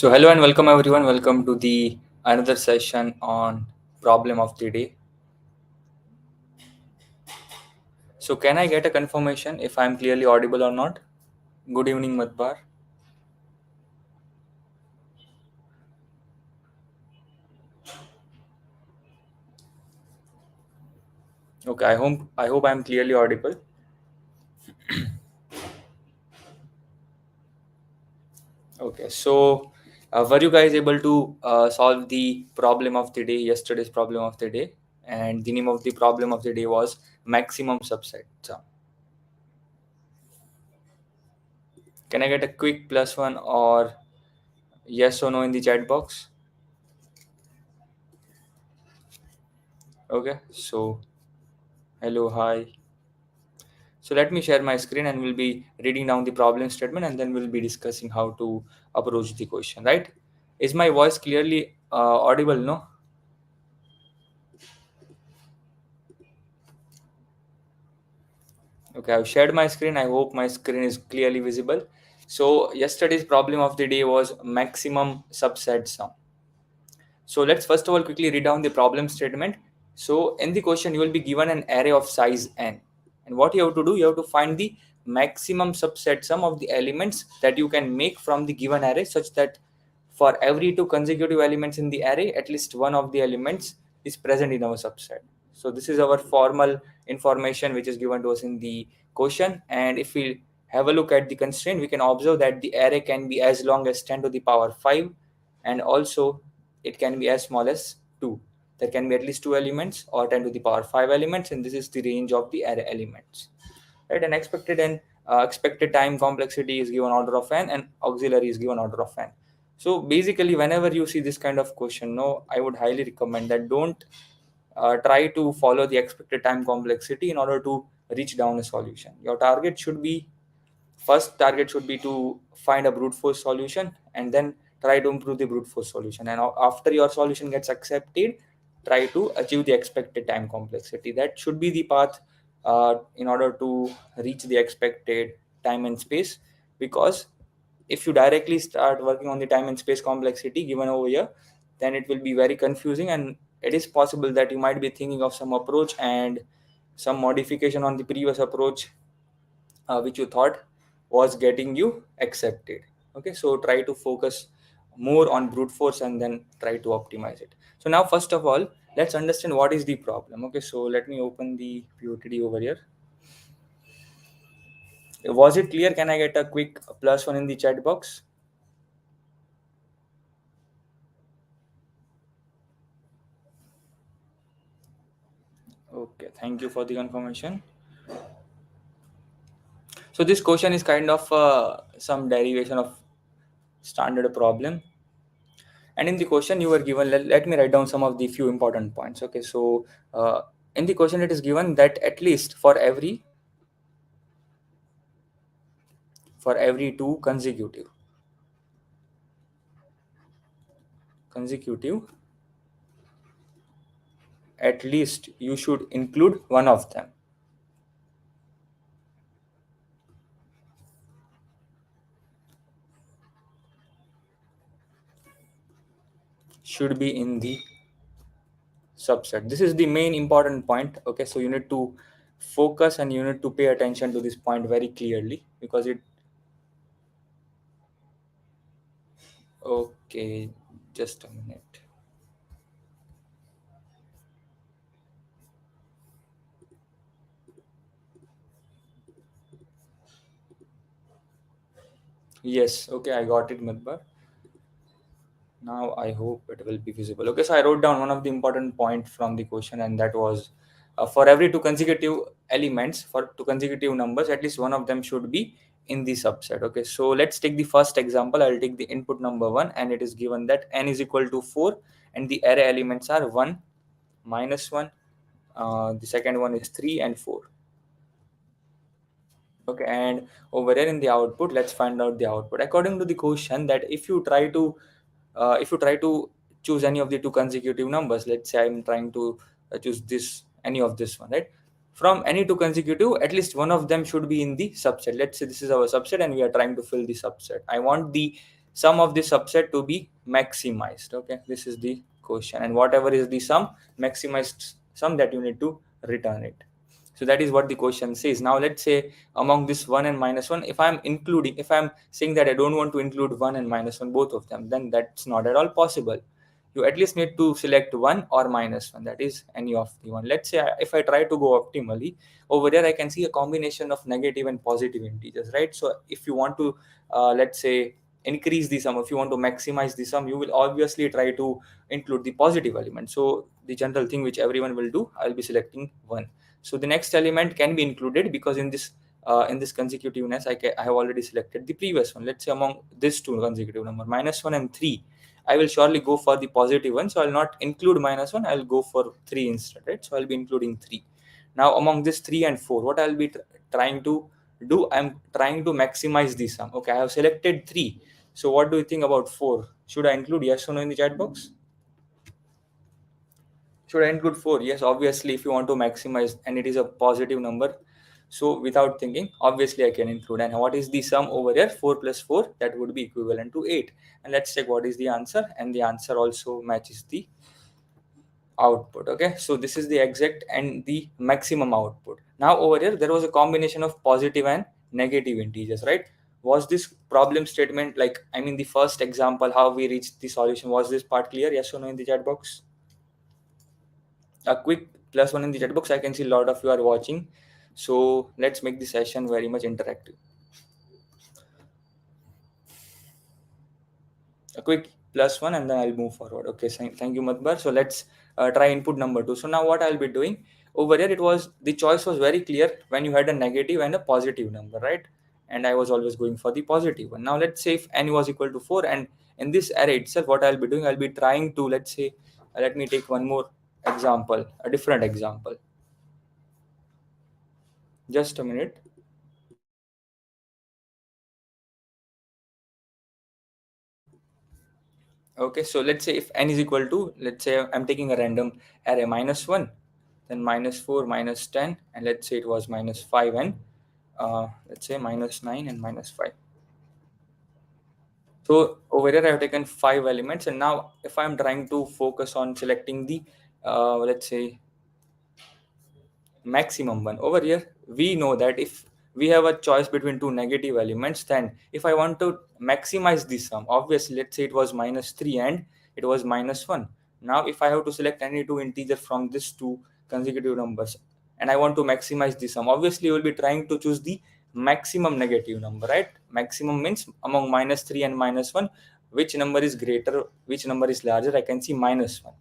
So hello and welcome everyone. Welcome to the another session on problem of the day. So can I get a confirmation if I'm clearly audible or not? Good evening, Madbar. Okay, I hope I'm clearly audible. Okay, so were you guys able to solve the problem of the day, yesterday's problem of the day? And the name of the problem of the day was maximum subset sum. Can I get a quick plus one or yes or no in the chat box? Okay, so hello, hi. So let me share my screen and we'll be reading down the problem statement and then we'll be discussing how to approach the question, right? Is my voice clearly audible? No? Okay, I've shared my screen. I hope my screen is clearly visible. So yesterday's problem of the day was maximum subset sum. So let's first of all quickly read down the problem statement. So in the question, you will be given an array of size n. And what you have to do, you have to find the maximum subset sum of the elements that you can make from the given array such that for every two consecutive elements in the array, at least one of the elements is present in our subset. So this is our formal information which is given to us in the question. And if we have a look at the constraint, we can observe that the array can be as long as 10 to the power 5 and also it can be as small as 2. There can be at least 2 elements or 10 to the power 5 elements, and this is the range of the array elements. Right, and expected time complexity is given order of n, and auxiliary is given order of n. So basically, whenever you see this kind of question, no, I would highly recommend that don't try to follow the expected time complexity in order to reach down a solution. Your target should be first target should be to find a brute force solution and then try to improve the brute force solution, and after your solution gets accepted, try to achieve the expected time complexity. That should be the path in order to reach the expected time and space, because if you directly start working on the time and space complexity given over here, then it will be very confusing, and it is possible that you might be thinking of some approach and some modification on the previous approach which you thought was getting you accepted. Okay, so try to focus more on brute force and then try to optimize it. So now first of all, let's understand what is the problem. Okay, so let me open the POTD over here. Was it clear? Can I get a quick plus one in the chat box? Okay, thank you for the confirmation. So this question is kind of some derivation of standard problem, and in the question you were given, let me write down some of the few important points. Okay, so in the question it is given that at least for every two consecutive, at least you should include one of them should be in the subset. This is the main important point. Okay, so you need to focus and you need to pay attention to this point very clearly, because it okay, just a minute. Yes, okay, I got it, Madbar. Now I hope it will be visible. Okay, so I wrote down one of the important point from the question, and that was for every two consecutive elements, for two consecutive numbers, at least one of them should be in the subset. Okay, so let's take the first example. I'll take the input number 1, and it is given that n is equal to 4, and the array elements are 1, -1. The second one is 3 and 4. Okay, and over here in the output, let's find out the output according to the question. That if you try to choose any of the two consecutive numbers, let's say I'm trying to choose this any of this one, right? From any two consecutive, at least one of them should be in the subset. Let's say this is our subset and we are trying to fill the subset. I want the sum of the subset to be maximized. Okay, this is the question, and whatever is the sum, maximized sum, that you need to return it. So that is what the question says. Now let's say among this 1 and minus 1, if I'm saying that I don't want to include 1 and minus 1, both of them, then that's not at all possible. You at least need to select 1 or minus 1, that is any of the one. Let's say if I try to go optimally, over there I can see a combination of negative and positive integers, right? So if you want to let's say increase the sum, if you want to maximize the sum, you will obviously try to include the positive element. So the general thing which everyone will do, I'll be selecting 1. So the next element can be included, because in this consecutiveness, I have already selected the previous one. Let's say among these two consecutive number, minus 1 and 3, I will surely go for the positive one. So I'll not include minus 1, I'll go for 3 instead, right? So I'll be including 3. Now among this 3 and 4, what I'll be trying to do, I'm trying to maximize the sum. Okay, I have selected 3. So what do you think about 4? Should I include, yes or no, in the chat box? Should I include 4? Yes, obviously, if you want to maximize and it is a positive number. So without thinking, obviously I can include. And what is the sum over here? 4 plus 4, that would be equivalent to 8. And let's check what is the answer. And the answer also matches the output. Okay, so this is the exact and the maximum output. Now over here, there was a combination of positive and negative integers, right? Was this problem statement, like, I mean, the first example, how we reached the solution, was this part clear? Yes or no in the chat box? A quick plus one in the chat box. I can see a lot of you are watching. So let's make the session very much interactive. A quick plus one, and then I'll move forward. Okay, thank you, Madbar. So let's try input number 2. So now what I'll be doing over here, it was the choice was very clear when you had a negative and a positive number, right? And I was always going for the positive one. Now let's say if n was equal to 4, and in this array itself, what I'll be doing, I'll be trying to, let's say, let me take one more example, a different example. Just a minute. Okay, so let's say if n is equal to, let's say I'm taking a random array, minus 1, then minus 4, minus 10, and let's say it was minus 5, and let's say minus 9 and minus 5. So over here I have taken 5 elements, and now if I'm trying to focus on selecting the, let's say, maximum one, over here we know that if we have a choice between two negative elements, then if I want to maximize the sum, obviously, let's say it was minus 3 and it was minus 1. Now if I have to select any two integers from these two consecutive numbers and I want to maximize the sum, obviously you will be trying to choose the maximum negative number, right? Maximum means among minus 3 and minus 1, which number is greater, which number is larger. I can see minus 1,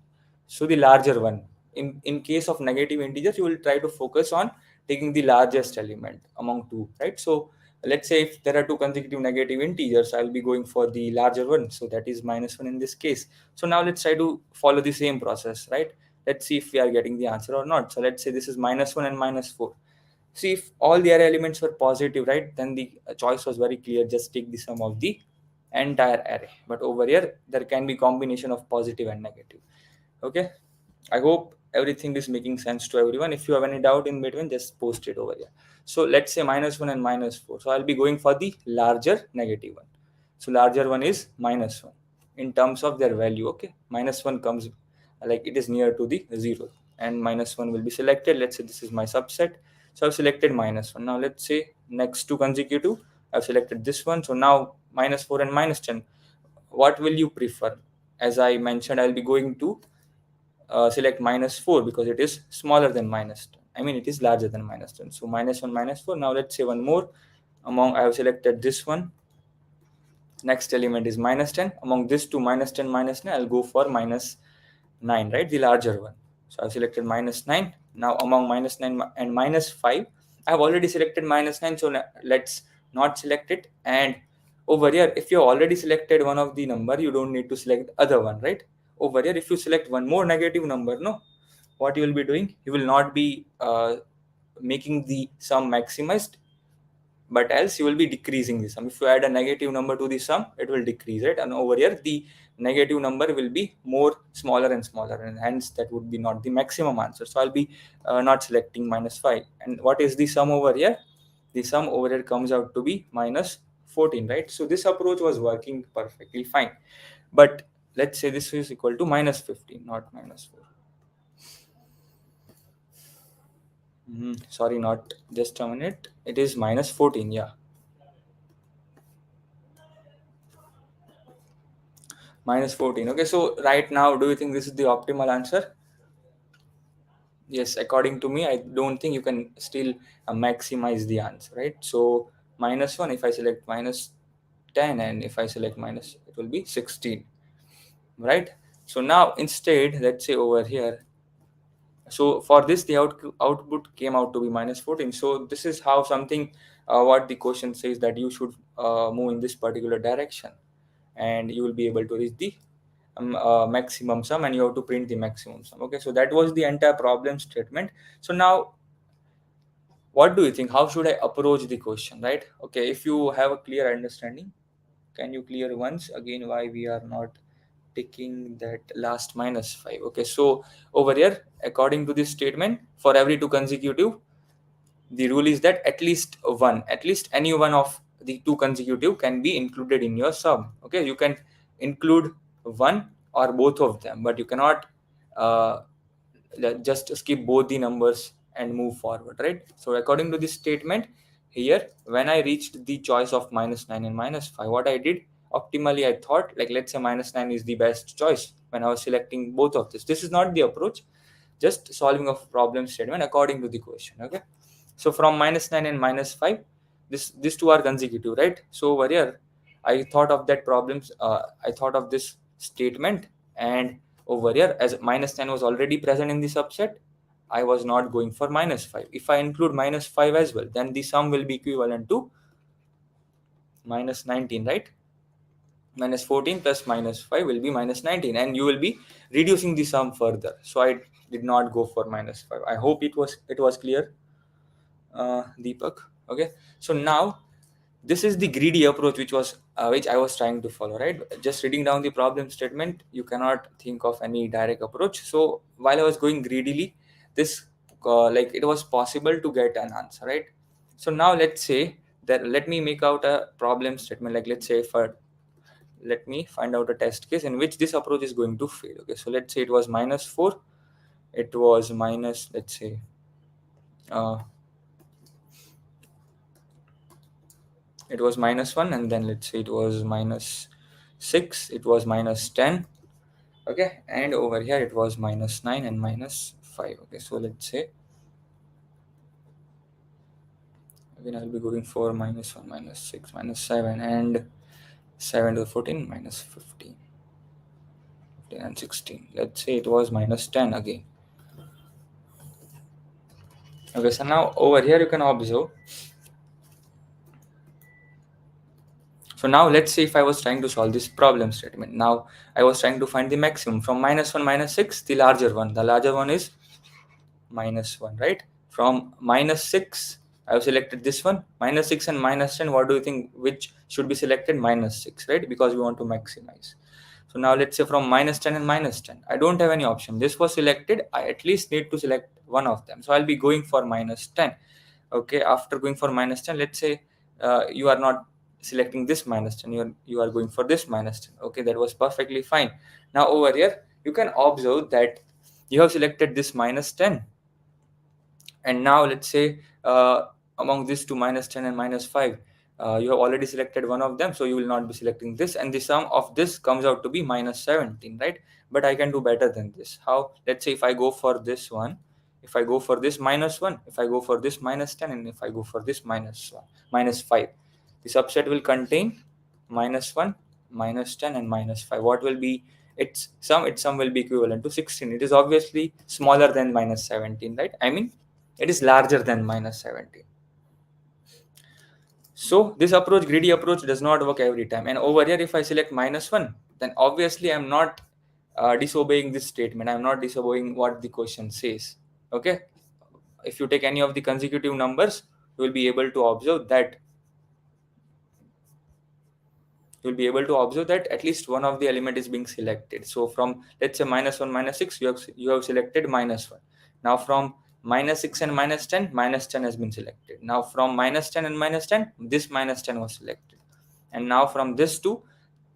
so the larger one. In case of negative integers, you will try to focus on taking the largest element among two, right? So let's say if there are two consecutive negative integers, I'll be going for the larger one, so that is minus 1 in this case. So now let's try to follow the same process, right? Let's see if we are getting the answer or not. So let's say this is minus 1 and minus 4. See, if all the array elements were positive, right, then the choice was very clear, just take the sum of the entire array. But over here there can be combination of positive and negative. Okay, I hope everything is making sense to everyone. If you have any doubt in between, just post it over here. So let's say minus 1 and minus 4. So I'll be going for the larger negative one. So larger one is minus 1 in terms of their value. Okay, minus 1 comes like it is near to the 0, and minus 1 will be selected. Let's say this is my subset. So I've selected minus 1. Now let's say next two consecutive, I've selected this one. So now minus 4 and minus 10. What will you prefer? As I mentioned, I'll be going to select minus 4 because it is smaller than minus 10. I mean, it is larger than minus 10. So minus 1, minus 4. Now let's say one more. Among, I have selected this one. Next element is minus 10. Among this two, minus 10, minus 9, I'll go for minus 9, right? The larger one. So I've selected minus 9. Now among minus 9 and minus 5, I have already selected minus 9. So let's not select it. And over here, if you already selected one of the number, you don't need to select other one, right? Over here, if you select one more negative number, no, what you will be doing, you will not be making the sum maximized, but else you will be decreasing the sum. If you add a negative number to the sum, it will decrease it, and over here the negative number will be more smaller and smaller, and hence that would be not the maximum answer. So I'll be not selecting minus 5. And what is the sum over here? The sum over here comes out to be minus 14, right? So this approach was working perfectly fine. But let's say this is equal to minus 15, not minus 4. Sorry, not just a minute. It is minus 14, yeah. Minus 14. Okay, so right now, do you think this is the optimal answer? Yes, according to me, I don't think you can still maximize the answer, right? So minus 1, if I select minus 10, and if I select minus, it will be 16, right? So now instead, let's say over here, so for this, the output came out to be minus 14. So this is how something, what the question says, that you should move in this particular direction, and you will be able to reach the maximum sum, and you have to print the maximum sum. Okay, so that was the entire problem statement. So now, what do you think? How should I approach the question, right? Okay, if you have a clear understanding, can you clear once again why we are not taking that last minus 5? Okay, so over here, according to this statement, for every two consecutive, the rule is that at least any one of the two consecutive can be included in your sum. Okay, you can include one or both of them, but you cannot uh, just skip both the numbers and move forward, right? So according to this statement here, when I reached the choice of minus 9 and minus 5, what I did, optimally I thought, like, let's say minus 9 is the best choice when I was selecting both of this is not the approach, just solving of problem statement according to the question. Okay, so from minus 9 and minus 5, this two are consecutive, right? So over here, I thought of that problems, I thought of this statement, and over here, as minus 10 was already present in the subset, I was not going for minus 5. If I include minus 5 as well, then the sum will be equivalent to minus 19, right? Minus 14 plus minus 5 will be minus 19, and you will be reducing the sum further. So I did not go for minus 5. I hope it was clear, Deepak. Okay, so now this is the greedy approach which I was trying to follow, right? Just reading down the problem statement, you cannot think of any direct approach. So while I was going greedily, this like, it was possible to get an answer, right? So now let's say that, let me make out a problem statement, like, let's say, for let me find out a test case in which this approach is going to fail. Okay, so let's say it was minus 4, it was minus, let's say, uh, it was minus 1, and then let's say it was minus 6, it was minus 10. Okay, and over here it was minus 9 and minus 5. Okay, so let's say again I'll be going for minus 1, minus 6, minus 7, and 7 to the 14, minus 15, 15 and 16. Let's say it was minus 10 again. Okay, so now over here you can observe. So now let's say if I was trying to solve this problem statement, now I was trying to find the maximum from minus 1, minus 6, the larger one. The larger one is minus 1, right? From minus 6, I have selected this one. Minus 6 and minus 10, what do you think, which should be selected? Minus 6, right? Because we want to maximize. So now let's say from minus 10 and minus 10, I don't have any option. This was selected, I at least need to select one of them. So I'll be going for minus 10. Okay, after going for minus 10, let's say you are not selecting this minus 10, you are going for this minus 10. Okay, that was perfectly fine. Now over here, you can observe that you have selected this minus 10, and now let's say among these two, minus 10 and minus 5, you have already selected one of them, so you will not be selecting this, and the sum of this comes out to be minus 17, right? But I can do better than this. How? Let's say if I go for this one, if I go for this minus 1, if I go for this minus 10, and if I go for this minus 1, minus 5, the subset will contain minus 1, minus 10, and minus 5. What will be its sum will be equivalent to 16. It is obviously smaller than minus 17, right? I mean, it is larger than minus 17. So this approach, greedy approach, does not work every time. And over here, if I select minus 1, then obviously I'm not disobeying this statement. I'm not disobeying what the question says. Okay, if you take any of the consecutive numbers, you will be able to observe that at least one of the element is being selected. So from, let's say, minus 1, minus 6, you have selected minus 1. Now from minus 6 and minus 10, minus 10 has been selected. Now from minus 10 and minus 10, this minus 10 was selected. and now from this two,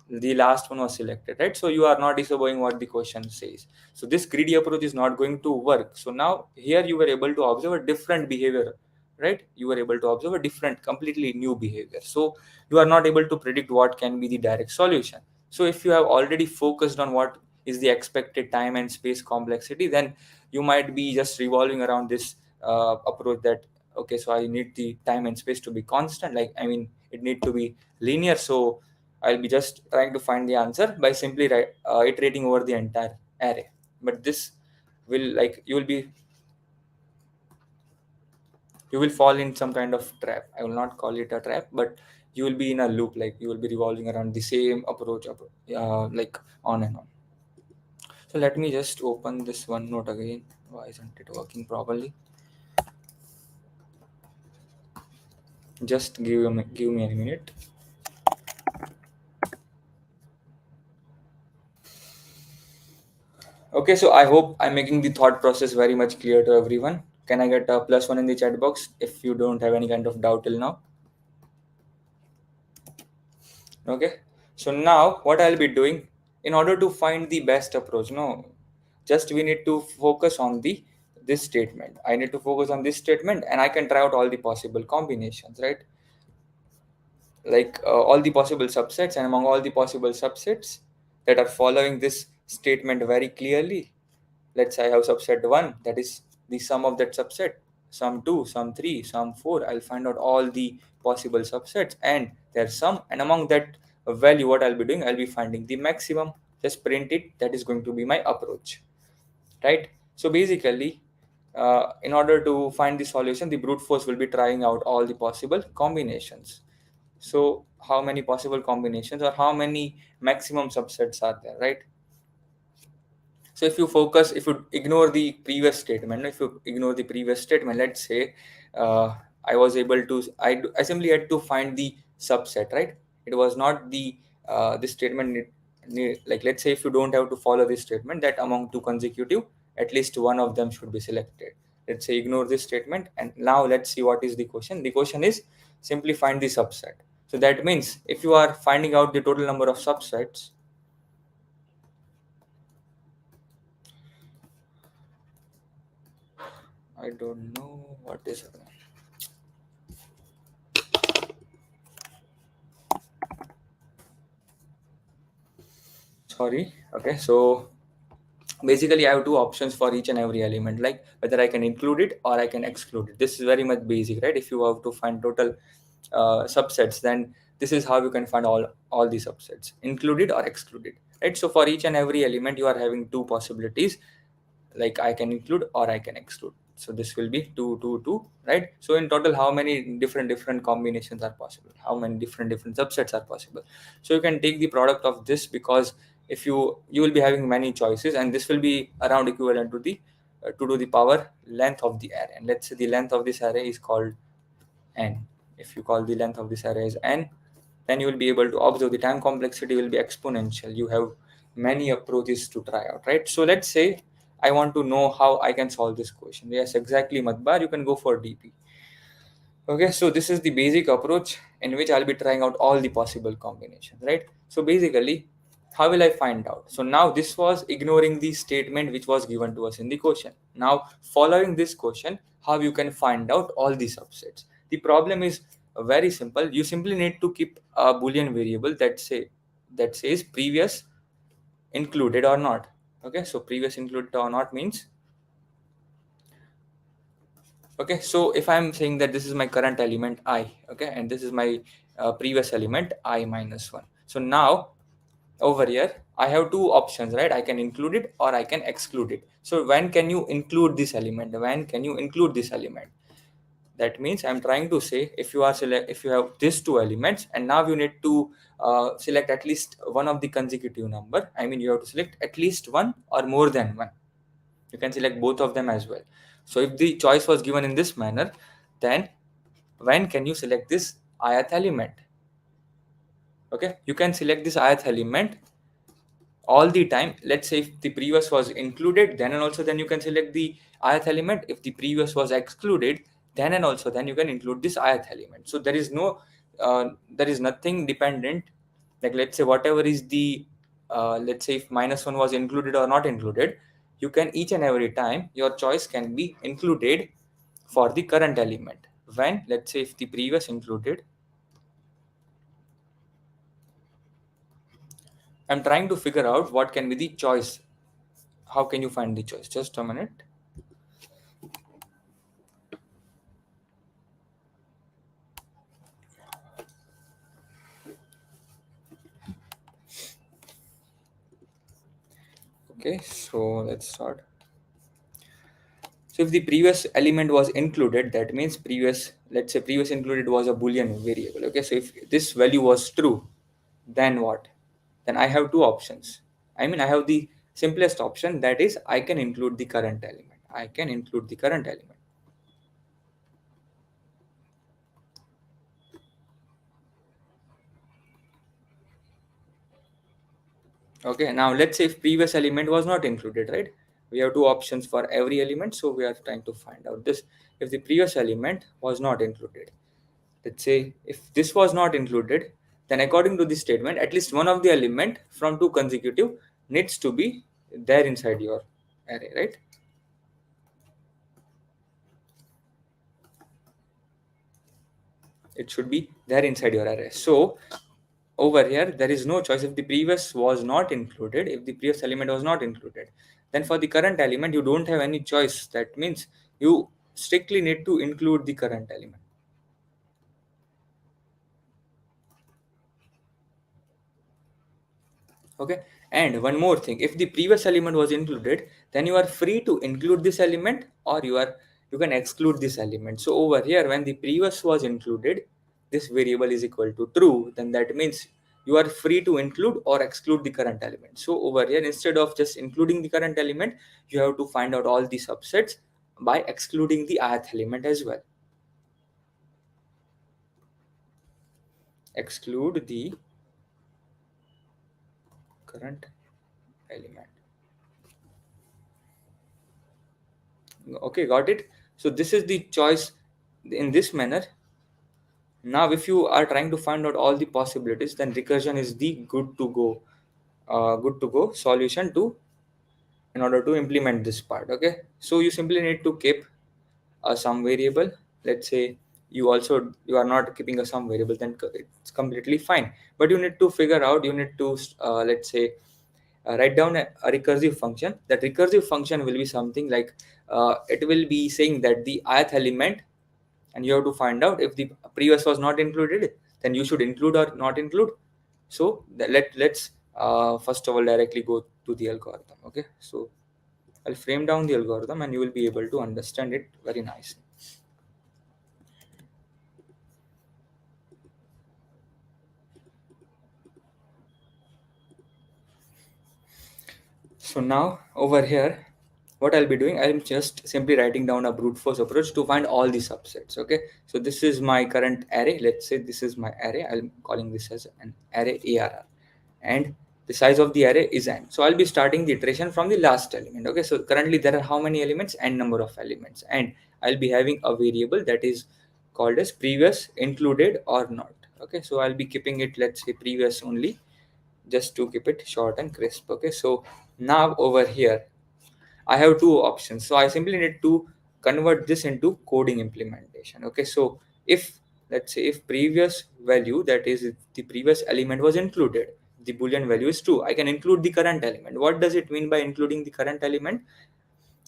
the last one was selected, right? So you are not disobeying what the question says. So this greedy approach is not going to work. So now here you were able to observe a different behavior, right? You were able to observe a different, completely new behavior. So you are not able to predict what can be the direct solution. So if you have already focused on what is the expected time and space complexity, then you might be just revolving around this approach that, okay, so I need the time and space to be constant, like, I mean, it need to be linear. So I'll be just trying to find the answer by simply iterating over the entire array. But this will, like, you will fall in some kind of trap. I will not call it a trap, but you will be in a loop, like you will be revolving around the same approach, like on and on. So let me just open this OneNote again. Why isn't it working properly? Just give me a minute. Okay, so I hope I'm making the thought process very much clear to everyone. Can I get a +1 in the chat box if you don't have any kind of doubt till now? Okay, so now what I'll be doing in order to find the best approach, no, just we need to focus on the this statement. I need to focus on this statement and I can try out all the possible combinations, right? Like all the possible subsets, and among all the possible subsets that are following this statement very clearly, let's say I have subset 1, that is the sum of that subset, sum 2, sum 3, sum 4. I'll find out all the possible subsets and their sum, and among that value, what I'll be doing, I'll be finding the maximum. Just print it. That is going to be my approach, right? So basically, in order to find the solution, the brute force will be trying out all the possible combinations. So how many possible combinations or how many maximum subsets are there, right? So if you ignore the previous statement, if you ignore the previous statement, let's say I was able to, I simply had to find the subset, right? It was not the this statement like, let's say if you don't have to follow this statement that among two consecutive, at least one of them should be selected. Let's say ignore this statement, and now let's see what is the question. The question is simply find the subset. So that means if you are finding out the total number of subsets, I don't know what is. Sorry. Okay. So basically, I have two options for each and every element, like whether I can include it or I can exclude it. This is very much basic, right? If you have to find total subsets, then this is how you can find all the subsets, included or excluded, right? So for each and every element, you are having two possibilities, like I can include or I can exclude. So this will be 2 2 2, right? So in total, how many different combinations are possible, how many different subsets are possible? So you can take the product of this, because if you will be having many choices, and this will be around equivalent to the 2 to the power length of the array. And let's say the length of this array is called n. If you call the length of this array as n, then you will be able to observe the time complexity will be exponential. You have many approaches to try out, right? So let's say I want to know how I can solve this question. Yes, exactly, Madbar. You can go for DP. Okay, so this is the basic approach in which I'll be trying out all the possible combinations, right? So basically, how will I find out? So now this was ignoring the statement which was given to us in the question. Now, following this question, how you can find out all the subsets? The problem is very simple. You simply need to keep a Boolean variable that says previous included or not. Okay, so previous included or not means, okay, so if I'm saying that this is my current element I, okay, and this is my previous element I minus 1. So now over here I have two options, right? I can include it or I can exclude it. So when can you include this element? When can you include this element? That means I'm trying to say, if you have these two elements, and now you need to select at least one of the consecutive number. I mean, you have to select at least one or more than one. You can select both of them as well. So if the choice was given in this manner, then when can you select this ith element? Okay, you can select this ith element all the time. Let's say if the previous was included, then and also then you can select the ith element. If the previous was excluded, then and also then you can include this ith element. So there is no there is nothing dependent. Like let's say whatever is the let's say if -1 was included or not included, you can each and every time your choice can be included for the current element. When let's say if the previous included, I'm trying to figure out what can be the choice. How can you find the choice? Just a minute. Okay, so let's start. So if the previous element was included, that means previous, let's say previous included was a Boolean variable. Okay, so if this value was true, then what? Then I have two options. I mean, I have the simplest option, that is I can include the current element. I can include the current element. Okay, now let's say if previous element was not included, right? We have two options for every element, so we are trying to find out this. If the previous element was not included, let's say if this was not included, then according to this statement, at least one of the element from two consecutive needs to be there inside your array, right? It should be there inside your array. So over here there is no choice. If the previous was not included, if the previous element was not included, then for the current element you don't have any choice. That means you strictly need to include the current element. Okay, and one more thing, if the previous element was included, then you are free to include this element, or you can exclude this element. So over here, when the previous was included, this variable is equal to true, then that means you are free to include or exclude the current element. So over here, instead of just including the current element, you have to find out all the subsets by excluding the ith element as well. Exclude the current element. Okay, got it. So this is the choice. In this manner, now if you are trying to find out all the possibilities, then recursion is the good to go solution to in order to implement this part. Okay, so you simply need to keep a sum variable. Let's say you are not keeping a sum variable, then it's completely fine, but you need to figure out, you need to let's say write down a recursive function. That recursive function will be something like it will be saying that the ith element, and you have to find out if the previous was not included, then you should include or not include. So let's first of all directly go to the algorithm. Okay, so I'll frame down the algorithm and you will be able to understand it very nicely. So now over here, what I'll be doing, I'm just simply writing down a brute force approach to find all the subsets. Okay, so this is my current array. Let's say this is my array. I'm calling this as an array ARR, and the size of the array is n. So I'll be starting the iteration from the last element. Okay, so currently there are how many elements? N number of elements, and I'll be having a variable that is called as previous included or not. Okay, so I'll be keeping it, let's say previous only, just to keep it short and crisp. Okay, so now over here I have two options. So I simply need to convert this into coding implementation. Okay, so if let's say if previous value, that is if the previous element was included, the boolean value is true, I can include the current element. What does it mean by including the current element?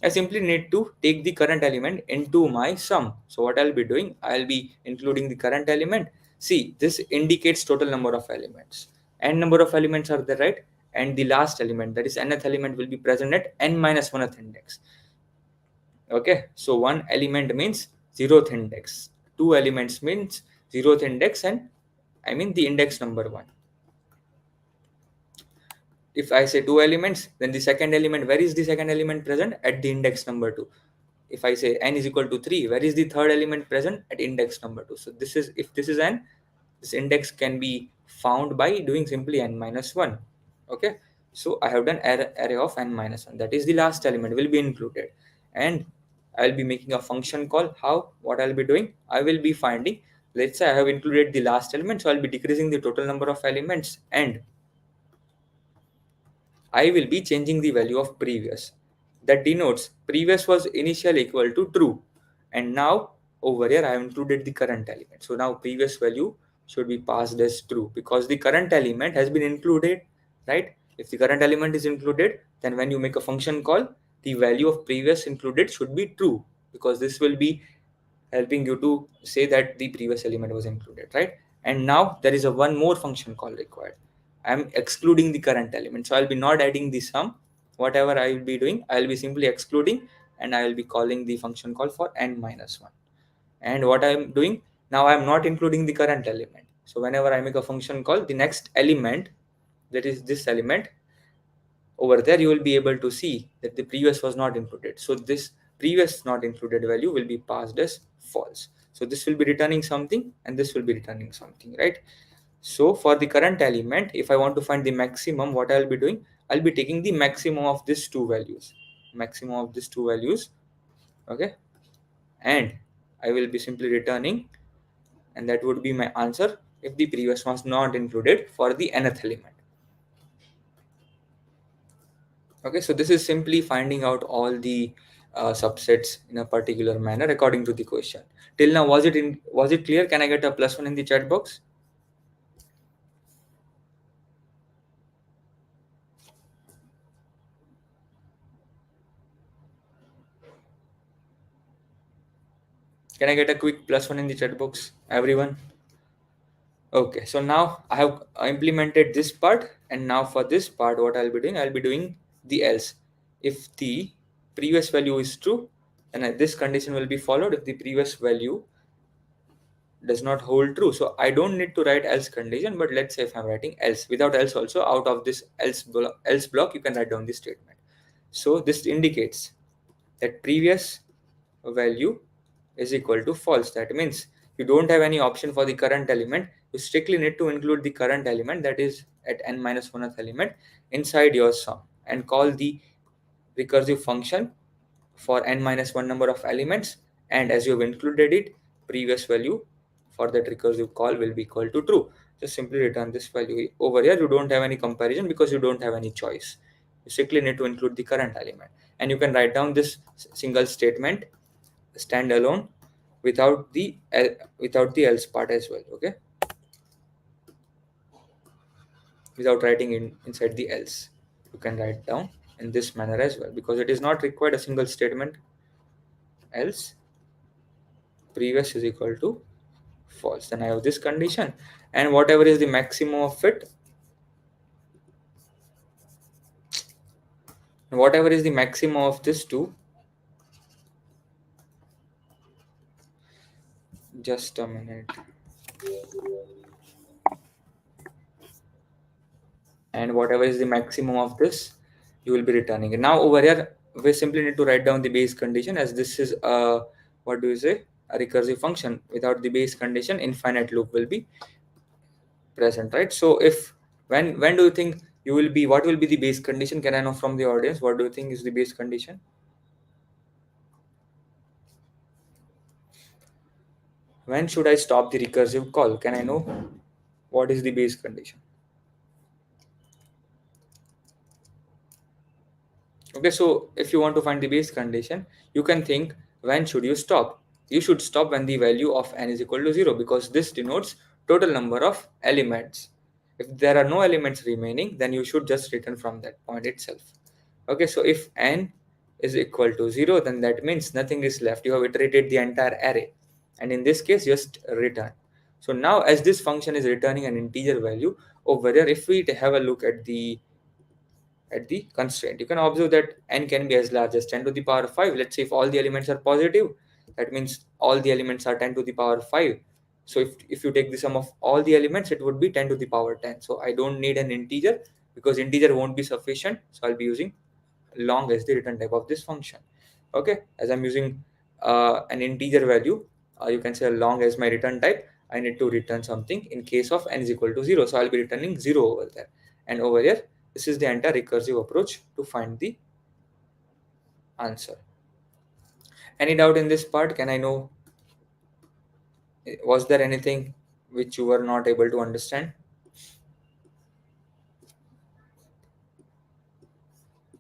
I simply need to take the current element into my sum. So what I'll be doing, I'll be including the current element. See, this indicates total number of elements. N number of elements are there, right? And the last element, that is nth element, will be present at n minus 1th index. Okay, so one element means 0th index. Two elements means 0th index, and I mean the index number 1. If I say two elements, then the second element, where is the second element present? At the index number 2. If I say n is equal to 3, where is the third element present? At index number 2. So this is, if this is n, this index can be found by doing simply n minus 1. Okay, so I have done array of n minus 1. That is the last element will be included, and I'll be making a function call. How? What I'll be doing? I will be finding let's say I have included the last element, so I'll be decreasing the total number of elements, and I will be changing the value of previous. That denotes previous was initially equal to true, and now over here I have included the current element. So now previous value should be passed as true because the current element has been included, right? If the current element is included, then when you make a function call, the value of previous included should be true, because this will be helping you to say that the previous element was included, right? And now there is a one more function call required. I'm excluding the current element, so I'll be not adding the sum. Whatever I will be doing, I'll be simply excluding, and I will be calling the function call for n minus 1. And what I'm doing now, I'm not including the current element. So whenever I make a function call, the next element, that is this element over there, you will be able to see that the previous was not included. So this previous not included value will be passed as false. So this will be returning something, and this will be returning something, right? So for the current element, if I want to find the maximum, what I'll be doing, I'll be taking the maximum of these two values, maximum of these two values, okay? And I will be simply returning, and that would be my answer if the previous was not included for the nth element. Okay, so this is simply finding out all the subsets in a particular manner according to the question. Till now, was it clear? Can I get a +1 in the chat box? Can I get a quick +1 in the chat box, everyone? Okay, so now I have implemented this part, and now for this part, what I'll be doing, I'll be doing the else. If the previous value is true, then this condition will be followed. If the previous value does not hold true, so I don't need to write else condition. But let's say if I'm writing else, without else also, out of this else block, you can write down this statement. So this indicates that previous value is equal to false. That means you don't have any option for the current element. You strictly need to include the current element, that is at n minus 1th element, inside your sum, and call the recursive function for n minus 1 number of elements. And as you have included it, previous value for that recursive call will be equal to true. Just simply return this value. Over here you don't have any comparison because you don't have any choice. You strictly need to include the current element, and you can write down this single statement standalone without the else part as well. Okay, without writing inside the else, you can write down in this manner as well, because it is not required a single statement else previous is equal to false. Then I have this condition, and whatever is the maximum of it, whatever is the maximum of this two, just a minute, and whatever is the maximum of this, you will be returning it. Now over here we simply need to write down the base condition, as this is a, what do you say, a recursive function. Without the base condition, infinite loop will be present, right? So if when do you think you will be, what will be the base condition? Can I know from the audience, what do you think is the base condition? When should I stop the recursive call? Can I know what is the base condition? Okay, so if you want to find the base condition, you can think, when should you stop? You should stop when the value of n is equal to 0, because this denotes total number of elements. If there are no elements remaining, then you should just return from that point itself. Okay, so if n is equal to 0, then that means nothing is left. You have iterated the entire array, and in this case, just return. So now, as this function is returning an integer value over there, if we have a look at the constraint, you can observe that n can be as large as 10 to the power 5. Let's say if all the elements are positive, that means all the elements are 10 to the power 5. So if you take the sum of all the elements, it would be 10 to the power 10. So I don't need an integer, because integer won't be sufficient. So I'll be using long as the return type of this function. Okay, as I'm using an integer value, you can say long as my return type, I need to return something in case of n is equal to 0. So I'll be returning 0 over there. And over here, this is the entire recursive approach to find the answer. Any doubt in this part? Can I know? Was there anything which you were not able to understand?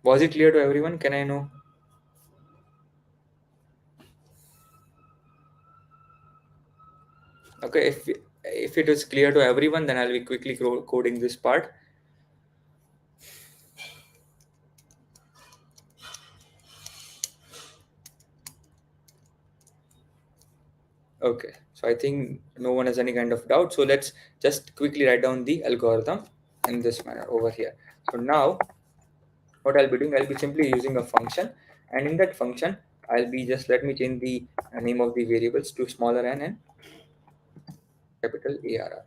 Was it clear to everyone? Can I know? Okay, if it is clear to everyone, then I'll be quickly coding this part. Okay, so I think no one has any kind of doubt. So let's just quickly write down the algorithm in this manner over here. So now what I'll be doing, I'll be simply using a function, and in that function, I'll be just let me change the name of the variables to smaller n and capital ARR.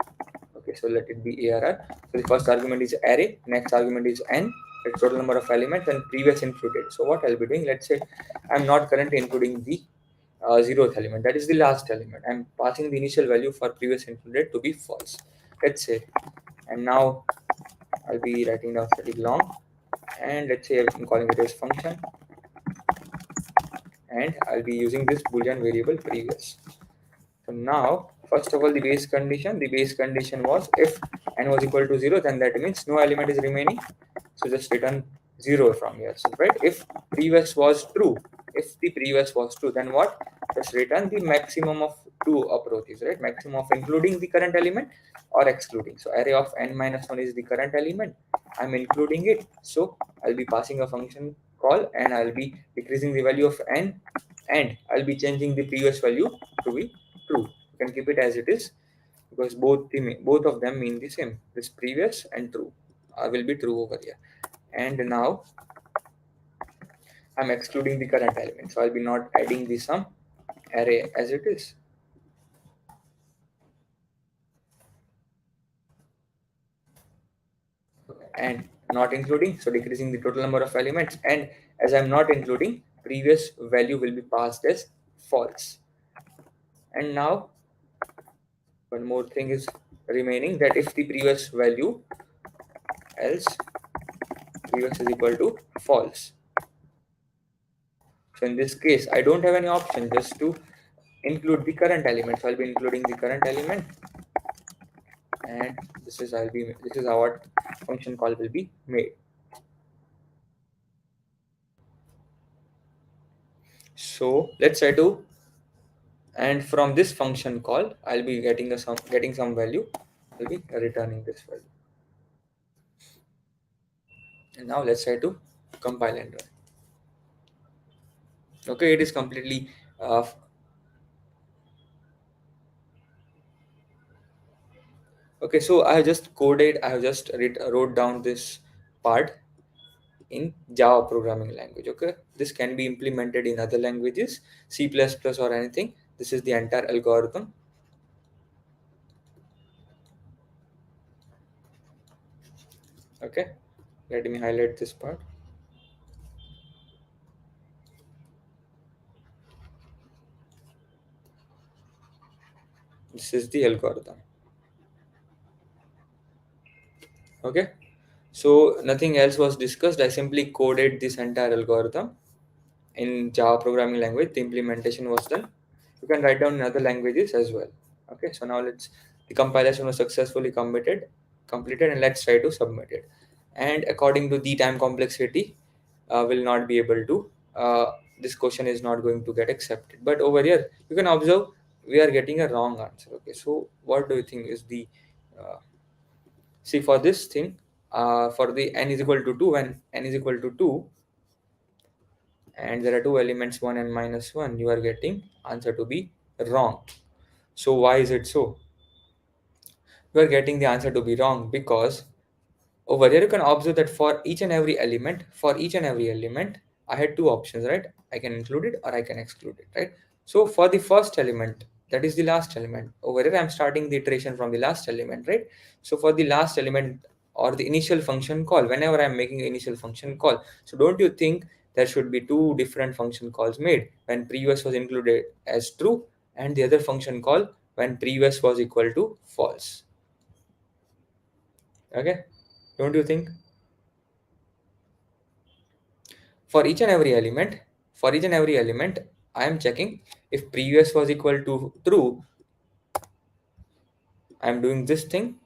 Okay, so let it be ARR. So the first argument is array, next argument is n, the total number of elements, and previous included. So what I'll be doing, let's say I'm not currently including the zeroth element, that is the last element. I'm passing the initial value for previous included to be false. Let's say, and now I'll be writing down static long, and let's say I'm calling it as function, and I'll be using this boolean variable previous. So now, first of all, the base condition was if n was equal to 0, then that means no element is remaining. So just return 0 from here. So, right, if previous was true, if the previous was true, then what? Just return the maximum of two approaches, right? Maximum of including the current element or excluding. So array of n minus 1 is the current element. I'm including it. So I'll be passing a function call, and I'll be decreasing the value of n, and I'll be changing the previous value to be true. You can keep it as it is, because both of them mean the same. This previous and true will be true over here. And now I'm excluding the current element, so I'll be not adding the sum array as it is, and not including, so decreasing the total number of elements. And as I'm not including, previous value will be passed as false. And now one more thing is remaining, that if the previous value, else previous is equal to false. So in this case, I don't have any option just to include the current element. So I'll be including the current element, and this is how what function call will be made. So let's try to, and from this function call, I'll be getting some value. I'll be returning this value. And now let's try to compile and run. Okay, it is completely okay. So I have just wrote down this part in Java programming language. Okay, this can be implemented in other languages, C++ or anything. This is the entire algorithm. Okay, let me highlight this part. This is the algorithm. Okay, so nothing else was discussed. I simply coded this entire algorithm in Java programming language. The implementation was done. You can write down in other languages as well. Okay, so now the compilation was successfully completed, and let's try to submit it. And according to the time complexity, will not be able to, this question is not going to get accepted. But over here, you can observe we are getting a wrong answer. Okay, so what do you think is the, see for this thing, for the n is equal to 2, when n is equal to 2, and there are two elements 1 and minus 1, you are getting answer to be wrong. So why is it so? You are getting the answer to be wrong because over here you can observe that for each and every element, I had two options, right? I can include it or I can exclude it, right? So for the first element, that is the last element, over here I'm starting the iteration from the last element, right? So for the last element or the initial function call, whenever I'm making initial function call, so don't you think there should be two different function calls made, when previous was included as true, and the other function call when previous was equal to false? Okay, don't you think? For each and every element, I am checking if previous was equal to true, I'm doing this thing,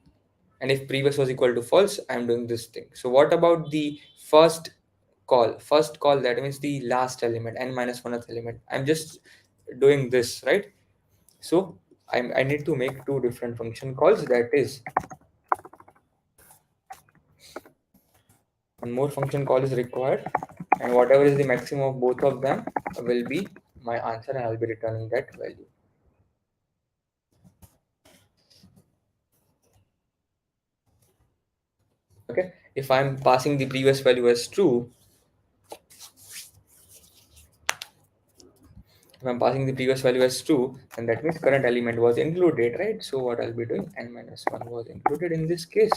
and if previous was equal to false, I'm doing this thing. So what about the first call, that means the last element, n minus 1th element, I'm just doing this, right? So I need to make two different function calls, that is one more function call is required, and whatever is the maximum of both of them will be my answer, and I'll be returning that value. Okay, if I'm passing the previous value as true, if I'm passing the previous value as true, then that means current element was included, right? So what I'll be doing, n minus 1 was included in this case.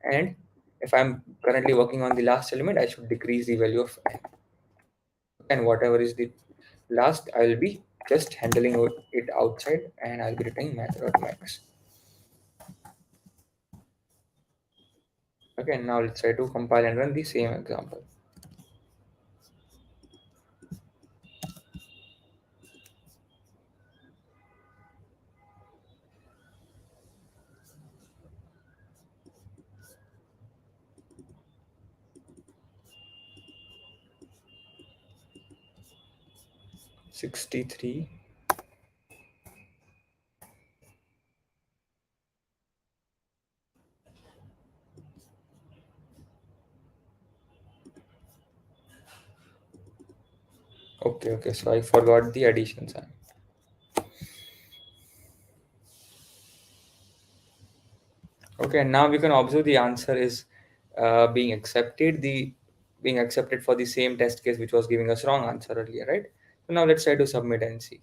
And if I'm currently working on the last element, I should decrease the value of n. And whatever is the last, I will be just handling it outside, and I'll be returning math.max. Okay, now let's try to compile and run the same example. 63. Okay, so I forgot the addition sign. Okay, and now we can observe the answer is being accepted. The being accepted for the same test case which was giving us wrong answer earlier, right? So now let's try to submit and see.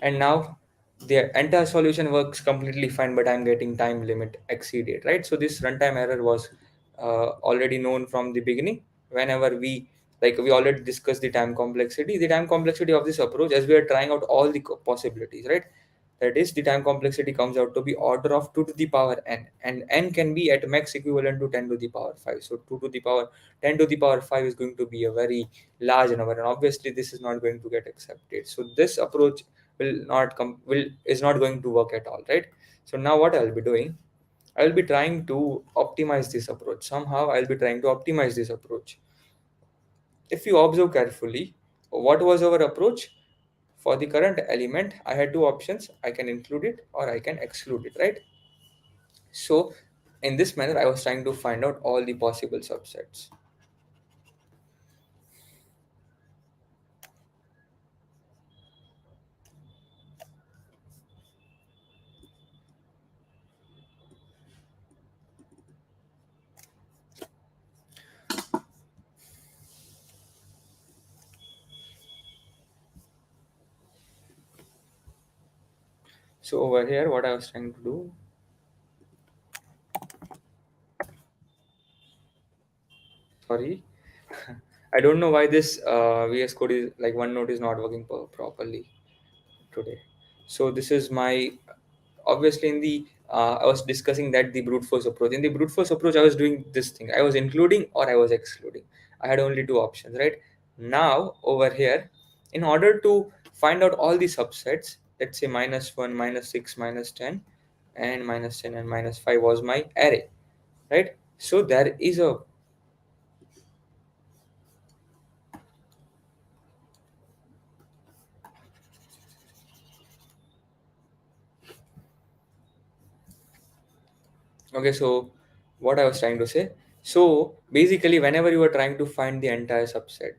And now the entire solution works completely fine, but I'm getting time limit exceeded, right? So this runtime error was already known from the beginning. Whenever we already discussed the time complexity of this approach, as we are trying out all the possibilities, right? That is, the time complexity comes out to be order of 2 to the power n, and n can be at max equivalent to 10 to the power 5. So 2 to the power 10 to the power 5 is going to be a very large number, and obviously this is not going to get accepted. So this approach will is not going to work at all, right? So now what I'll be doing, I'll be trying to optimize this approach. Somehow I'll be trying to optimize this approach. If you observe carefully, what was our approach? For the current element, I had two options. I can include it or I can exclude it, right? So in this manner, I was trying to find out all the possible subsets. So over here, what I was trying to do, sorry, I don't know why this VS Code is like OneNote is not working properly today. So this is my, obviously in the I was discussing that the brute force approach. In the brute force approach, I was doing this thing. I was including or I was excluding. I had only two options, right? Now over here, in order to find out all the subsets, let's say -1, -6, -10, and -10 and -5 was my array, right? So there is a, okay, so what I was trying to say. So basically, whenever you are trying to find the entire subset,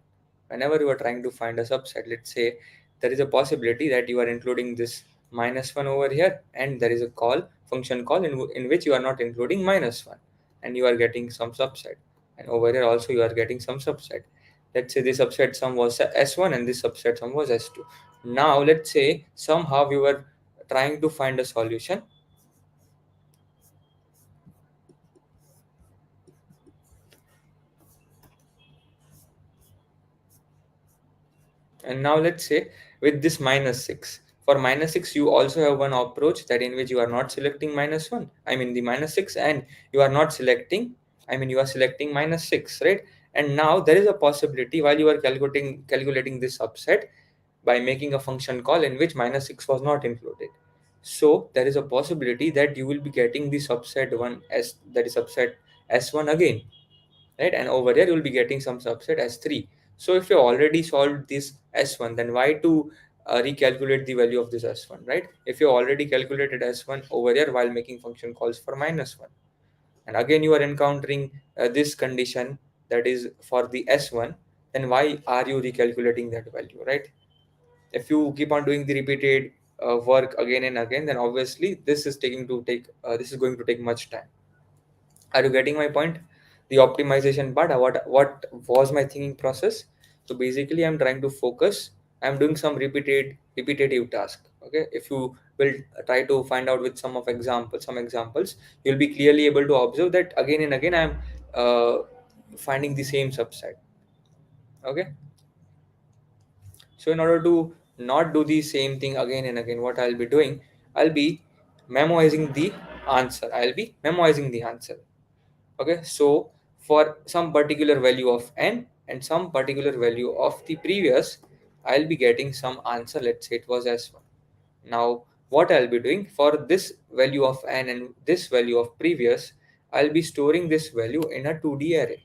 whenever you are trying to find a subset, let's say there is a possibility that you are including this -1 over here, and there is a function call in which you are not including -1, and you are getting some subset. And over here also you are getting some subset. Let's say the subset sum was S1 and this subset sum was S2. Now let's say somehow we were trying to find a solution. And now let's say with this -6, for -6, you also have one approach that in which you are not selecting -1. I mean the -6, and you are not selecting. I mean you are selecting -6, right? And now there is a possibility while you are calculating this subset, by making a function call in which minus 6 was not included. So there is a possibility that you will be getting the subset 1 s, that is subset s1 again, right? And over here you will be getting some subset s3. So if you already solved this s1, then why to recalculate the value of this s1, right? If you already calculated s1 over here while making function calls for minus 1, and again you are encountering this condition that is for the s1, then why are you recalculating that value, right? If you keep on doing the repeated work again and again, then obviously this is going to take much time. Are you getting my point? The optimization part, what was my thinking process? So basically I'm trying to focus, I'm doing some repetitive task. Okay, if you will try to find out with some examples, you'll be clearly able to observe that again and again I'm uh, finding the same subset. Okay, so in order to not do the same thing again and again, what I'll be doing, I'll be memoizing the answer. Okay, so for some particular value of n and some particular value of the previous, I'll be getting some answer. Let's say it was s1. Now what I'll be doing for this value of n and this value of previous, I'll be storing this value in a 2D array.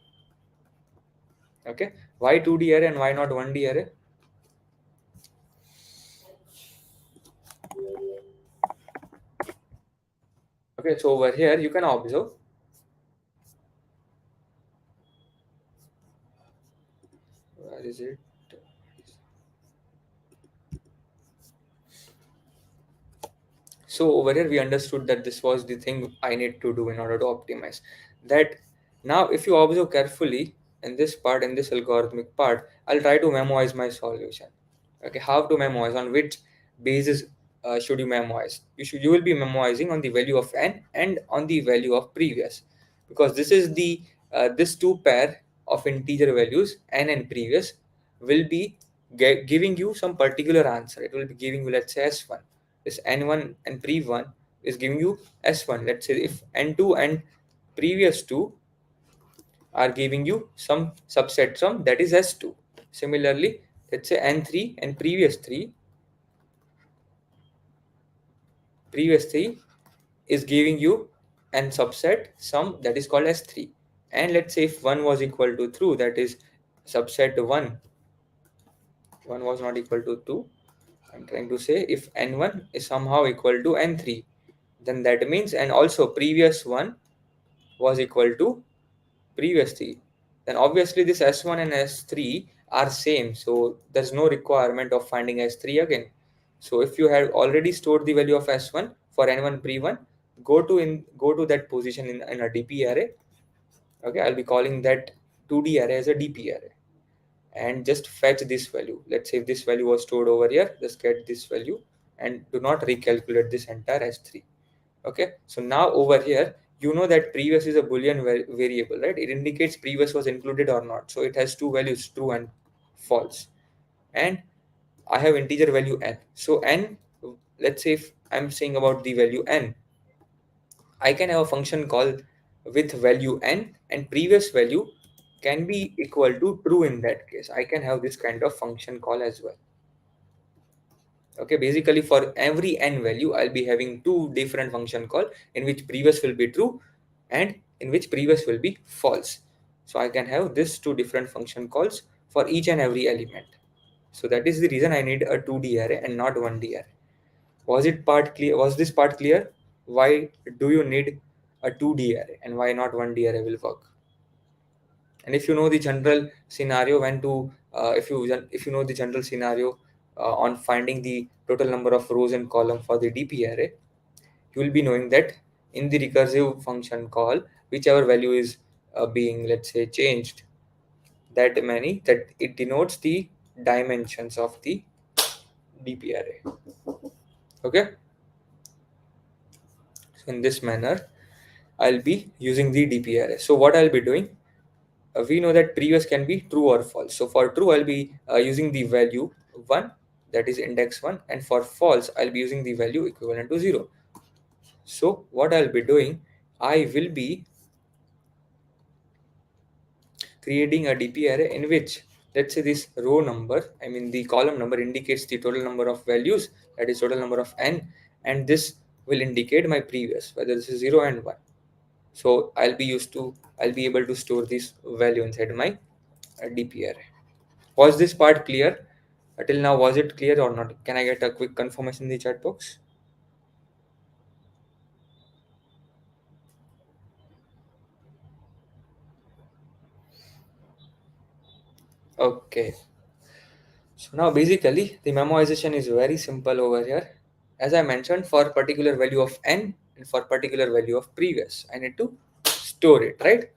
Okay, why 2D array and why not 1D array? Okay, so over here you can observe, where is it? So over here we understood that this was the thing I need to do in order to optimize that. Now if you observe carefully in this part, in this algorithmic part, I'll try to memorize my solution. Okay, how to memorize, on which basis should you memorize? You will be memorizing on the value of n and on the value of previous, because this is the this two pair of integer values n and previous will be giving you some particular answer. It will be giving you, let's say, s1. This n1 and pre1 is giving you s1. Let's say if n2 and previous 2 are giving you some subset sum, that is s2. Similarly, let's say n3 and previous 3 is giving you an subset sum that is called s3. And let's say if 1 was equal to true, that is subset 1 was not equal to 2. I'm trying to say if n1 is somehow equal to n3, then that means, and also previous 1 was equal to previous 3, then obviously this s1 and s3 are same, so there's no requirement of finding s3 again. So if you have already stored the value of s1 for n1 pre1, go to that position in a dp array. Okay, I'll be calling that 2D array as a dp array, and just fetch this value. Let's say if this value was stored over here, just get this value and do not recalculate this entire s3. Okay, so now over here you know that previous is a boolean variable, right? It indicates previous was included or not, so it has two values, true and false. And I have integer value n, so n, let's say if I'm saying about the value n, I can have a function call with value n and previous value can be equal to true. In that case, I can have this kind of function call as well. Okay, basically for every n value, I'll be having two different function call in which previous will be true and in which previous will be false. So I can have this two different function calls for each and every element. So that is the reason I need a 2D array and not 1D array. Was this part clear? Why do you need a 2D array and why not 1D array will work? And if you know the general scenario when to if you know the general scenario on finding the total number of rows and column for the dp array, you will be knowing that in the recursive function call, whichever value is being, let's say, changed, that it denotes the dimensions of the dp array. Okay, so in this manner I'll be using the dp array. So what I'll be doing, we know that previous can be true or false. So for true, I'll be using the value 1, that is index 1, and for false, I'll be using the value equivalent to 0. So what I'll be doing, I will be creating a DP array in which, let's say this row number, I mean the column number indicates the total number of values, that is total number of n, and this will indicate my previous, whether this is 0 and 1. So I'll be able to store this value inside my DP array. Was this part clear? Till now, was it clear or not? Can I get a quick confirmation in the chat box? Okay. So now basically the memoization is very simple over here. As I mentioned, for particular value of n and for particular value of previous, I need to store it, right?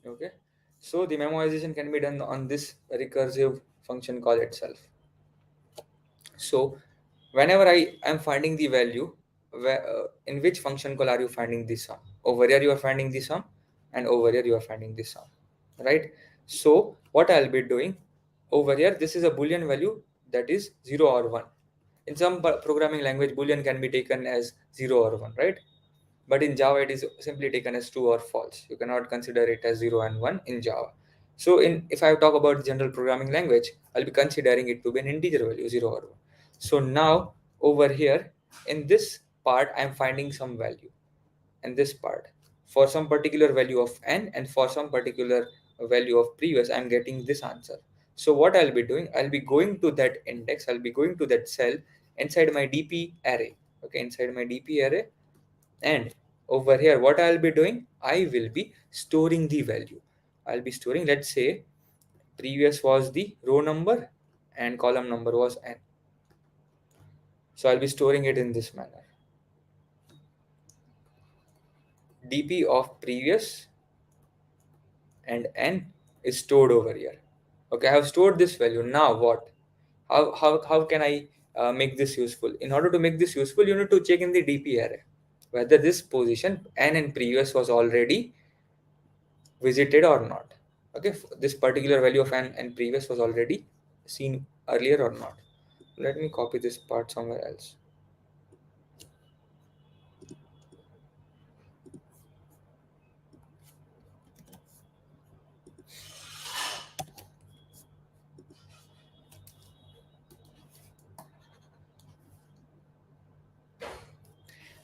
Okay. So the memoization can be done on this recursive function call itself. So whenever I am finding the value, in which function call are you finding the sum? Over here you are finding the sum, and over here you are finding the sum, right? So what I'll be doing over here, this is a boolean value, that is 0 or 1. In some programming language, boolean can be taken as 0 or 1, right? But in Java, it is simply taken as true or false. You cannot consider it as 0 and 1 in Java. So if I talk about general programming language, I'll be considering it to be an integer value, 0 or 1. So now over here in this part, I'm finding some value. And this part, for some particular value of n and for some particular value of previous, I'm getting this answer. So what I'll be doing, I'll be going to that index, I'll be going to that cell inside my DP array. Okay, inside my DP array, and over here what I'll be doing, I will be storing the value. I'll be storing, let's say previous was the row number and column number was n. So I'll be storing it in this manner. DP of previous and n is stored over here. Okay, I have stored this value. Now what? How can I make this useful? In order to make this useful, you need to check in the DP array whether this position n and previous was already visited or not. Okay, this particular value of n and previous was already seen earlier or not. Let me copy this part somewhere else.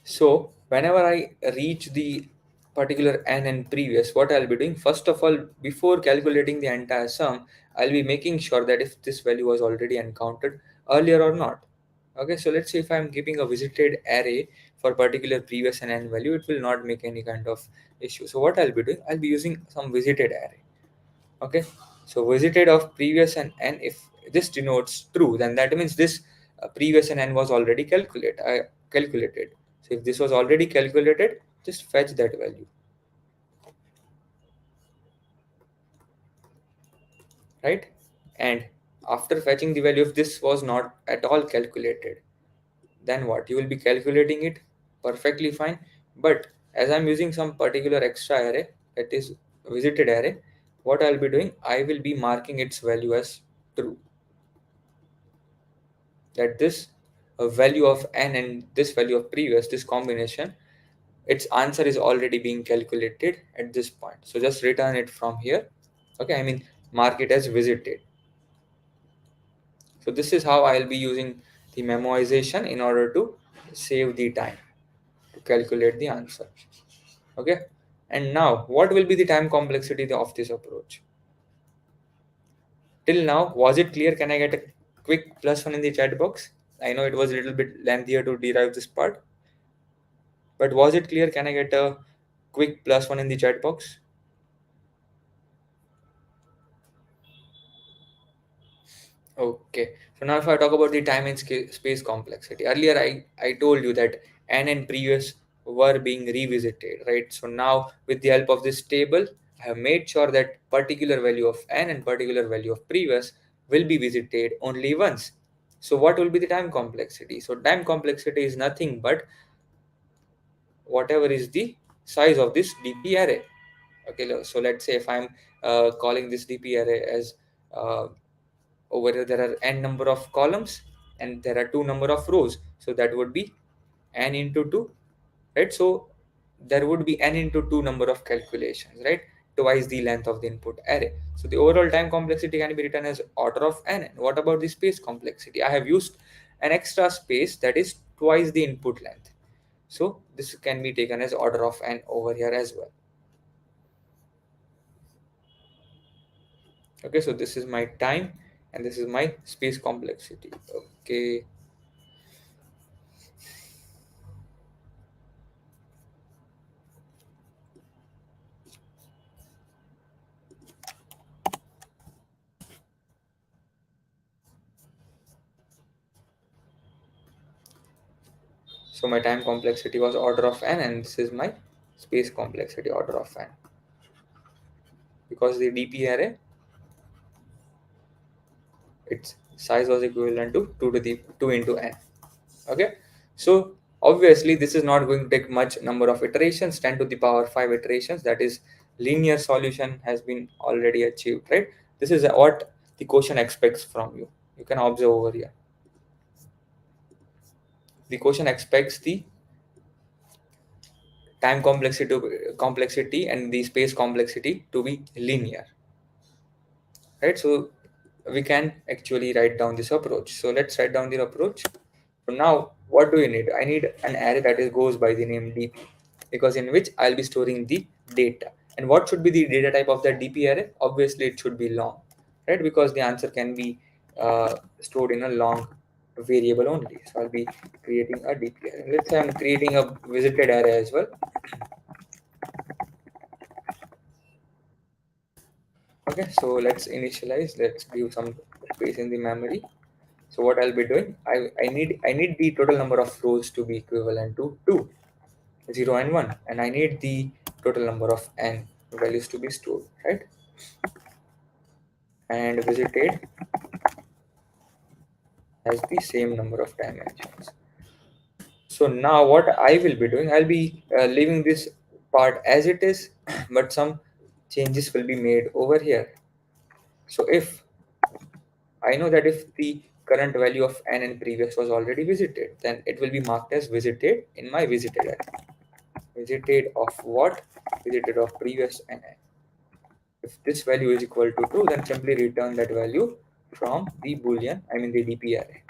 So whenever I reach the particular n and previous, what I'll be doing, first of all, before calculating the entire sum, I'll be making sure that if this value was already encountered earlier or not. Okay, so let's say if I'm keeping a visited array for particular previous and n value, it will not make any kind of issue. So what I'll be doing, I'll be using some visited array. Okay, so visited of previous and n, if this denotes true, then that means this previous and n was already calculated. So if this was already calculated, just fetch that value, right? And after fetching the value, if this was not at all calculated, then what? You will be calculating it perfectly fine. But as I'm using some particular extra array, that is visited array, what I'll be doing, I will be marking its value as true. That this value of n and this value of previous, this combination, its answer is already being calculated at this point. So just return it from here. Okay, I mean mark it as visited. So this is how I'll be using the memoization in order to save the time to calculate the answer. Okay, and now what will be the time complexity of this approach? Till now, was it clear? Can I get a quick plus one in the chat box? I know it was a little bit lengthier to derive this part, but was it clear? Can I get a quick plus one in the chat box? Okay. So now if I talk about the time and space complexity, earlier I told you that n and previous were being revisited, right? So now with the help of this table, I have made sure that particular value of n and particular value of previous will be visited only once. So what will be the time complexity? So time complexity is nothing but whatever is the size of this DP array. Okay, so let's say if I'm calling this DP array as uh, over here there are n number of columns and there are two number of rows, so that would be n into 2, right? So there would be n into 2 number of calculations, right? Twice the length of the input array. So the overall time complexity can be written as order of n. And what about the space complexity? I have used an extra space that is twice the input length, so this can be taken as order of n over here as well. Okay, so this is my time and this is my space complexity. Okay, so my time complexity was order of n and this is my space complexity order of n, because the DP array, its size was equivalent to 2 to the 2 into n. Okay, so obviously this is not going to take much number of iterations. 10 to the power 5 iterations, that is linear solution has been already achieved, right? This is what the question expects from you. You can observe over here, the question expects the time complexity and the space complexity to be linear, right? So we can actually write down this approach. So let's write down the approach. So now what do you need? I need an array that is goes by the name DP, because in which I'll be storing the data. And what should be the data type of that DP array? Obviously it should be long, right? Because the answer can be stored in a long variable only. So I'll be creating a DP array. Let's say I'm creating a visited array as well. Okay, so let's initialize. Let's give some space in the memory. So what I'll be doing, I need the total number of rows to be equivalent to 2, 0 and 1, and I need the total number of n values to be stored, right? And visited has the same number of dimensions. So now what I will be doing, I'll be leaving this part as it is, but some changes will be made over here. So if I know that if the current value of n and previous was already visited, then it will be marked as visited in my visited array. Visited of what? Visited of previous and n. If this value is equal to true, then simply return that value from the boolean, I mean the DP array.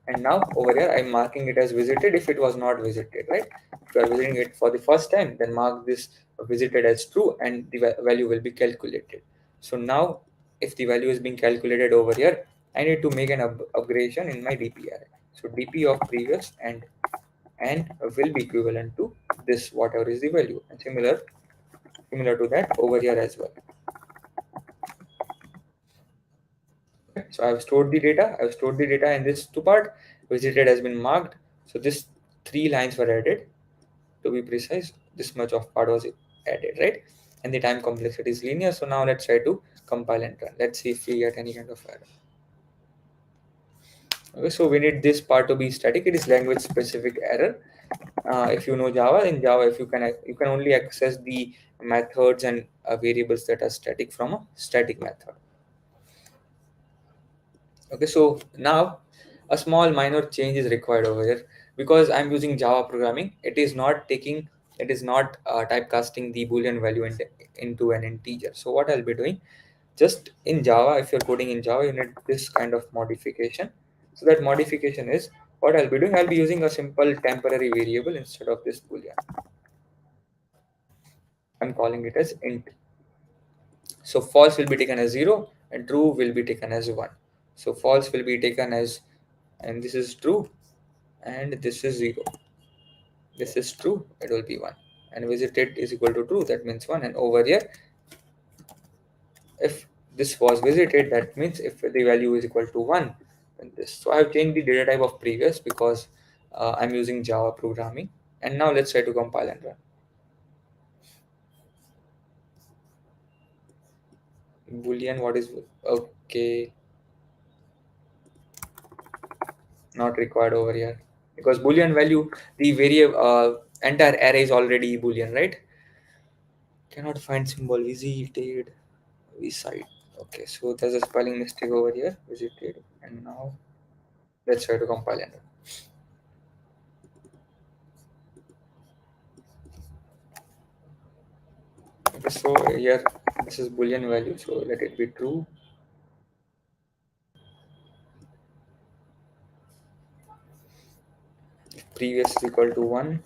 And now over here I'm marking it as visited if it was not visited, right? If you are visiting it for the first time, then mark this visited as true and the value will be calculated. So now if the value is being calculated over here, I need to make an upgradation in my DP array. So DP of previous and will be equivalent to this whatever is the value, and similar to that over here as well. So I've stored the data. I've stored the data in this two part. Visited has been marked. So this three lines were added. To be precise, this much of part was added, right? And the time complexity is linear. So now let's try to compile and run. Let's see if we get any kind of error. Okay, so we need this part to be static. It is language specific error. If you know Java, in Java, if you can only access the methods and variables that are static from a static method. Okay, so now a small minor change is required over here, because I'm using Java programming. It is not typecasting the boolean value into an integer. So what I'll be doing, just in Java, if you're coding in Java, you need this kind of modification. So that modification is what I'll be doing. I'll be using a simple temporary variable instead of this boolean. I'm calling it as int. So false will be taken as 0 and true will be taken as 1. So false will be taken as, and this is true, and this is 0. This is true, it will be 1. And visited is equal to true, that means 1. And over here, if this was visited, that means if the value is equal to 1, then this. So I have changed the data type of previous because I'm using Java programming. And now let's try to compile and run. Boolean, what is okay? Not required over here because Boolean value, the variable entire array is already Boolean, right? Cannot find symbol visited. Visited. Okay, so there's a spelling mistake over here. Visited, and now let's try to compile it. Okay, so here this is Boolean value, so let it be true. Previous is equal to 1.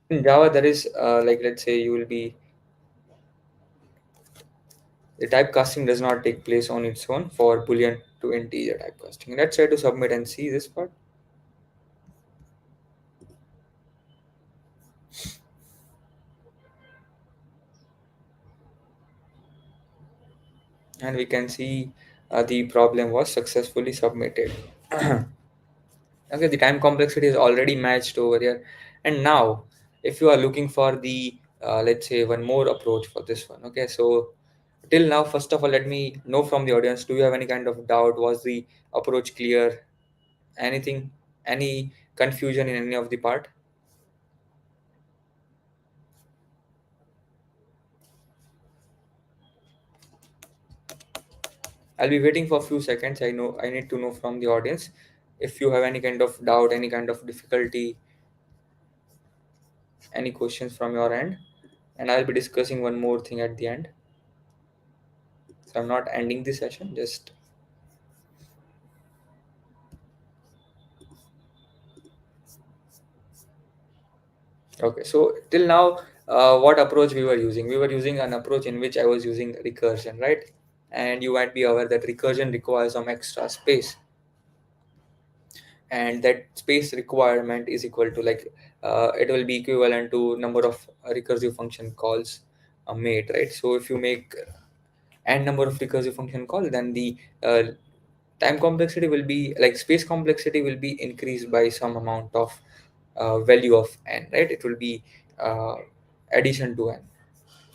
In Java, there is like let's say you will be the typecasting does not take place on its own for Boolean to integer typecasting. Let's try to submit and see this part. And we can see the problem was successfully submitted. Okay, the time complexity is already matched over here. And now if you are looking for the let's say one more approach for this one. Okay, so till now, first of all, let me know from the audience, do you have any kind of doubt? Was the approach clear? Anything, any confusion in any of the part? I'll be waiting for a few seconds. I know I need to know from the audience if you have any kind of doubt, any kind of difficulty, any questions from your end. And I'll be discussing one more thing at the end. So I'm not ending the session, just okay. So till now, what approach we were using? We were using an approach in which I was using recursion, right? And you might be aware that recursion requires some extra space, and that space requirement is equal to like it will be equivalent to number of recursive function calls made, right? So if you make n number of recursive function call, then the uh, time complexity will be like space complexity will be increased by some amount of value of n, right? It will be uh, addition to n.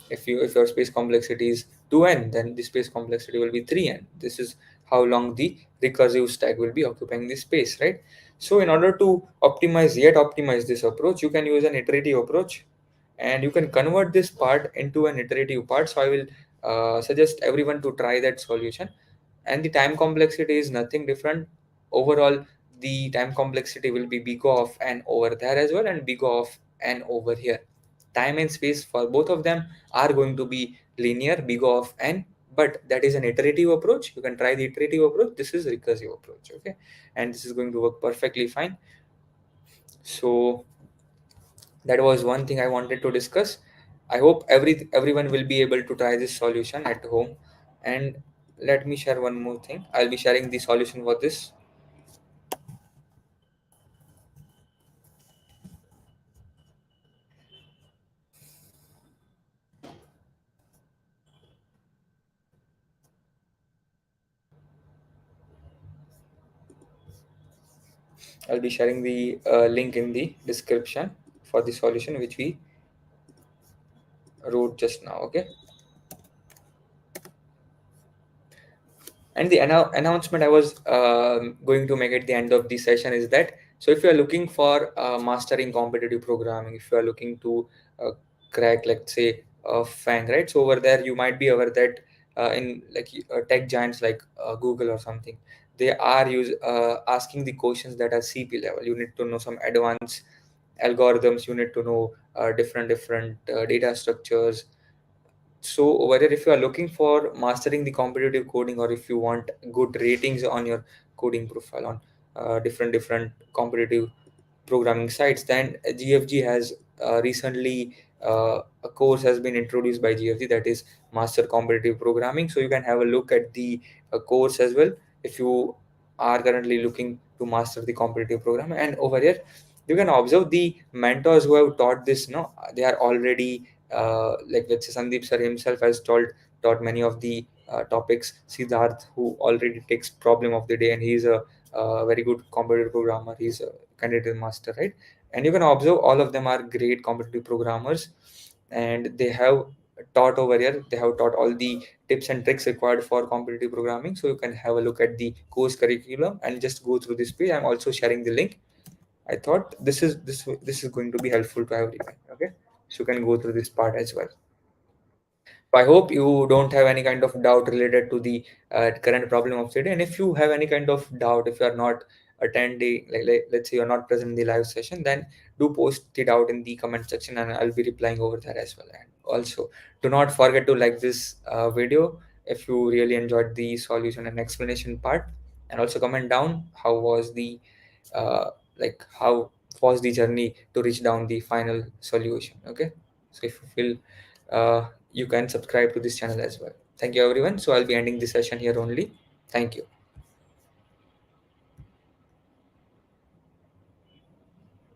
If your space complexity is 2n, then the space complexity will be 3n. This is how long the recursive stack will be occupying the space, right? So in order to optimize this approach, you can use an iterative approach, and you can convert this part into an iterative part. So I will suggest everyone to try that solution. And the time complexity is nothing different. Overall, the time complexity will be big O of n over there as well, and big O of n over here. Time and space for both of them are going to be linear, big O of n, but that is an iterative approach. You can try the iterative approach. This is recursive approach, okay? And this is going to work perfectly fine. So that was one thing I wanted to discuss. I hope everyone will be able to try this solution at home. And let me share one more thing. I'll be sharing the solution for this. I'll be sharing the link in the description for the solution which we wrote just now. Okay. And the announcement I was going to make at the end of the session is that, so if you are looking for mastering competitive programming, if you are looking to crack, let's say, FANG, right? So over there, you might be aware that in like tech giants like Google or something, they are asking the questions that are CP level. You need to know some advanced algorithms. You need to know different data structures. So whether if you are looking for mastering the competitive coding, or if you want good ratings on your coding profile on different competitive programming sites, then GFG has recently a course has been introduced by GFG, that is Master Competitive Programming. So you can have a look at the course as well if you are currently looking to master the competitive program. And over here, you can observe the mentors who have taught this. No, they are already like let's say Sandeep sir himself has taught many of the topics. Siddharth, who already takes problem of the day, and he's a very good competitive programmer. He's a candidate master, right? And you can observe all of them are great competitive programmers, and they have taught over here. They have taught all the tips and tricks required for competitive programming, so you can have a look at the course curriculum and just go through this page. I'm also sharing the link. I thought this is going to be helpful to everyone. Okay, so you can go through this part as well. So I hope you don't have any kind of doubt related to the current problem of the day. And if you have any kind of doubt, if you are not attending, let's say you're not present in the live session, then do post it out in the comment section, and I'll be replying over there as well. And also, do not forget to like this video if you really enjoyed the solution and explanation part, and also comment down how was the uh, how was the journey to reach down the final solution. Okay, so if you feel you can subscribe to this channel as well. Thank you everyone. So I'll be ending this session here only. Thank you.